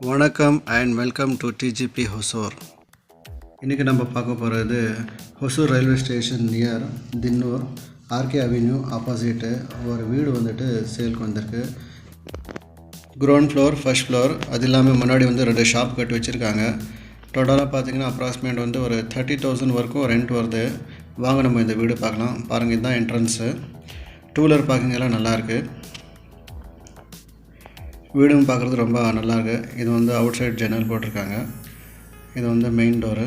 வணக்கம் and welcome to DGP Hosur. இன்றைக்கி நம்ம பார்க்க போகிறது ஹொசூர் ரயில்வே ஸ்டேஷன் நியர் தின்னூர் ஆர்கே அவென்யூ ஆப்போசிட்டு ஒரு வீடு வந்துட்டு சேலுக்கு வந்திருக்கு. கிரவுண்ட் ஃப்ளோர், ஃபர்ஸ்ட் ஃப்ளோர், அது இல்லாமல் முன்னாடி வந்து 2 ஷாப் கட்டி வச்சுருக்காங்க. டோட்டலாக பார்த்திங்கன்னா அப்ராக்சிமேட் வந்து ஒரு 30,000 வரைக்கும் ரெண்ட் வருது. வாங்க நம்ம இந்த வீடு பார்க்கலாம். பாருங்கள், இதுதான் என்ட்ரன்ஸு. 2 வீலர் பார்க்கிங் எல்லாம் நல்லாயிருக்கு. வீடும் பார்க்குறது ரொம்ப நல்லாயிருக்கு. இது வந்து அவுட் சைட் ஜன்னல் போட்டிருக்காங்க. இது வந்து மெயின் டோரு.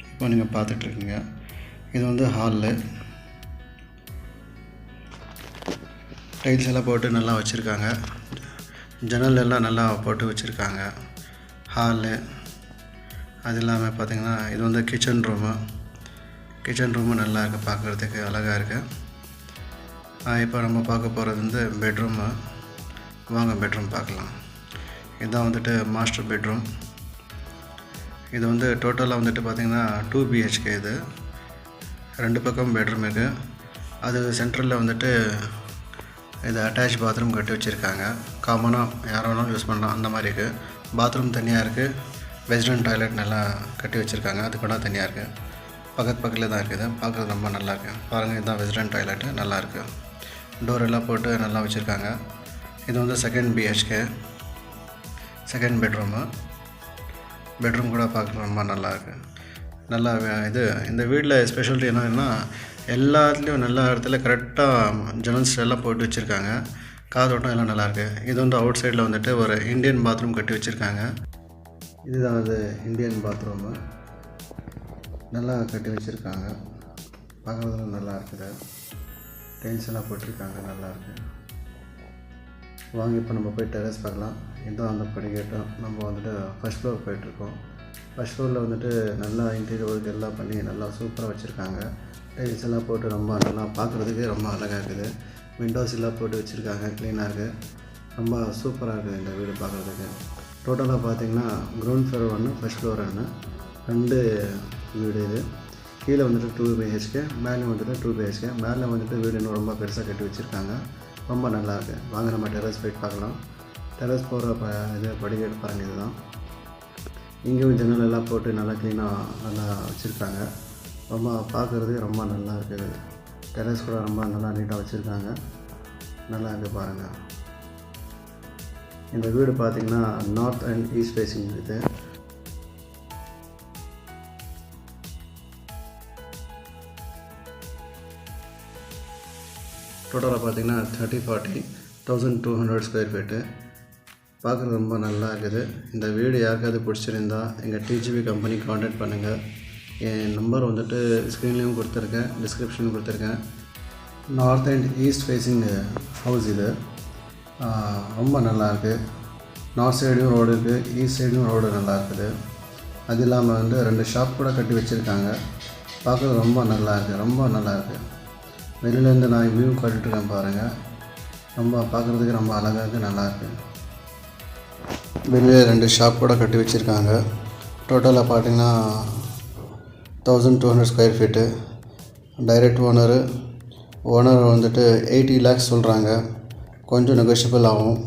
இப்போ நீங்கள் பார்த்துட்ருக்கீங்க. இது வந்து ஹாலு. டைல்ஸ் எல்லாம் போட்டு நல்லா வச்சுருக்காங்க. ஜன்னல் எல்லாம் நல்லா போட்டு வச்சுருக்காங்க. ஹாலு, அது இல்லாமல் பார்த்திங்கன்னா இது வந்து கிச்சன் ரூமு நல்லா இருக்குது, பார்க்குறதுக்கு அழகாக இருக்குது. இப்போ நம்ம பார்க்க போகிறது வந்து பெட்ரூமு. வாங்க பெட்ரூம் பார்க்கலாம். இதுதான் வந்துட்டு மாஸ்டர் பெட்ரூம். இது வந்து டோட்டலாக வந்துட்டு பார்த்திங்கன்னா 2 BHK. இது 2 பக்கம் பெட்ரூம் இருக்குது. அது சென்ட்ரலில் வந்துட்டு இது அட்டாச் பாத்ரூம் கட்டி வச்சுருக்காங்க. காமனாக யார் வேணாலும் யூஸ் பண்ணலாம், அந்த மாதிரி இருக்குது. பாத்ரூம் தனியாக இருக்குது. வெஸ்டர்ன் டாய்லெட் நல்லா கட்டி வச்சுருக்காங்க, அது கூட தனியாக இருக்குது. பக்கத்தில் தான் இருக்குது. பார்க்குறது ரொம்ப நல்லாயிருக்கு. பாருங்கள், இதுதான் வெஸ்டர்ன் டாய்லெட்டு, நல்லாயிருக்கு. டோர் எல்லாம் போட்டு நல்லா வச்சுருக்காங்க. இது வந்து 2nd BHK, செகண்ட் பெட்ரூம் கூட பார்க்க ரொம்ப நல்லாயிருக்கு. நல்லா இந்த வீட்டில் ஸ்பெஷாலிட்டி என்னன்னா, எல்லாத்துலேயும் நல்ல இடத்துல கரெக்டாக ஜன்னல்ஸ் எல்லாம் போட்டு வச்சுருக்காங்க. காதோட்டம் எல்லாம் நல்லாயிருக்கு. இது வந்து அவுட் சைடில் வந்துட்டு ஒரு இந்தியன் பாத்ரூம் கட்டி வச்சுருக்காங்க. இதுதான் அது இந்தியன் பாத்ரூமு, நல்லா கட்டி வச்சுருக்காங்க. பார்க்குறதுல நல்லா இருக்குது. டைல்ஸ் எல்லாம் போட்டிருக்காங்க, நல்லாயிருக்கு. வாங்க இப்போ நம்ம போய் டெரஸ் பார்க்கலாம். இதுதான் அந்த படிக்கட்டும். நம்ம வந்துட்டு ஃபர்ஸ்ட் ஃப்ளோர் போயிட்டுருக்கோம். ஃபர்ஸ்ட் ஃப்ளோரில் வந்துட்டு நல்லா இன்டீரியர் ஒர்க் எல்லாம் பண்ணி நல்லா சூப்பராக வச்சுருக்காங்க. டைல்ஸ் எல்லாம் போட்டு ரொம்ப நல்லா பார்க்குறதுக்கு ரொம்ப அழகாக இருக்குது. விண்டோஸ் எல்லாம் போட்டு வச்சுருக்காங்க, க்ளீனாக இருக்குது. ரொம்ப சூப்பராக இருக்குது இந்த வீடு பார்க்குறதுக்கு. டோட்டலாக பார்த்திங்கன்னா கிரவுண்ட் ஃப்ளோர் 1, ஃபர்ஸ்ட் ஃப்ளோர் 1, 2 வீடு. இது கீழே வந்துட்டு 2 BHK, மேலே வந்துட்டு 2 BHK. மேலே வந்துட்டு வீடு இன்னும் ரொம்ப பெருசாக கட்டி வச்சுருக்காங்க. ரொம்ப நல்லாயிருக்கு. வாங்க நம்ம டெரஸ் போய்ட்டு பார்க்கலாம். டெரஸ் போகிற இது படிக்கட்டு பாருங்கள். இதுதான். இங்கேயும் ஜன்னல் எல்லாம் போட்டு நல்லா க்ளீனாக நல்லா வச்சுருக்காங்க. ரொம்ப பார்க்குறதுக்கு ரொம்ப நல்லா இருக்குது. டெரஸ் கூட ரொம்ப நல்லா நீட்டாக வச்சுருக்காங்க, நல்லா இருக்குது பாருங்கள். இந்த வீடு பார்த்திங்கன்னா நார்த் அண்ட் ஈஸ்ட் ஃபேஸிங் இருக்குது. டோட்டலாக பார்த்திங்கன்னா 30-40,200 ஸ்கொயர் ஃபீட்டு. பார்க்குறது ரொம்ப நல்லா இருக்குது. இந்த வீடு யாருக்காவது பிடிச்சிருந்தா எங்கள் டிஜிபி கம்பெனி காண்டாக்ட் பண்ணுங்கள். என் நம்பர் வந்துட்டு ஸ்க்ரீன்லேயும் கொடுத்துருக்கேன், டிஸ்கிரிப்ஷனும் கொடுத்துருக்கேன். North and east facing house இது. ரொம்ப நல்லாயிருக்கு. நார்த் சைடும் ரோடு இருக்குது, ஈஸ்ட் சைடும் ரோடு நல்லா இருக்குது. அது இல்லாமல் வந்து 2 ஷாப் கூட கட்டி வச்சுருக்காங்க. பார்க்குறது ரொம்ப நல்லாயிருக்கு. வெளியிலேருந்து நான் வியூ காட்டிகிட்ருக்கேன் பாருங்கள். ரொம்ப பார்க்குறதுக்கு ரொம்ப அழகாக இருக்குது, நல்லாயிருக்கு. வெளியே 2 ஷாப் கூட கட்டி வச்சுருக்காங்க. டோட்டலாக பார்த்திங்கன்னா 1200 ஸ்கொயர் ஃபீட்டு. டைரக்ட் ஓனர் வந்துட்டு 80 lakhs சொல்கிறாங்க. கொஞ்சம் நெகோஷியபிள் ஆகும்.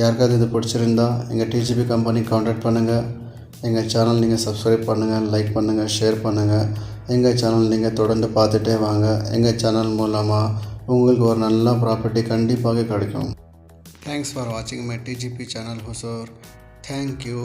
யாருக்காவது இது பிடிச்சிருந்தா எங்கள் டிஜிபி கம்பெனி காண்டாக்ட் பண்ணுங்கள். எங்கள் சேனல் நீங்கள் சப்ஸ்கிரைப் பண்ணுங்கள், லைக் பண்ணுங்கள், ஷேர் பண்ணுங்கள். எங்கள் சேனல் நீங்கள் தொடர்ந்து பார்த்துட்டே வாங்க. எங்கள் சேனல் மூலமாக உங்களுக்கு ஒரு நல்ல ப்ராப்பர்ட்டி கண்டிப்பாக கிடைக்கும். தேங்க்ஸ் ஃபார் வாட்சிங் my DGP channel Hosur. Thank you.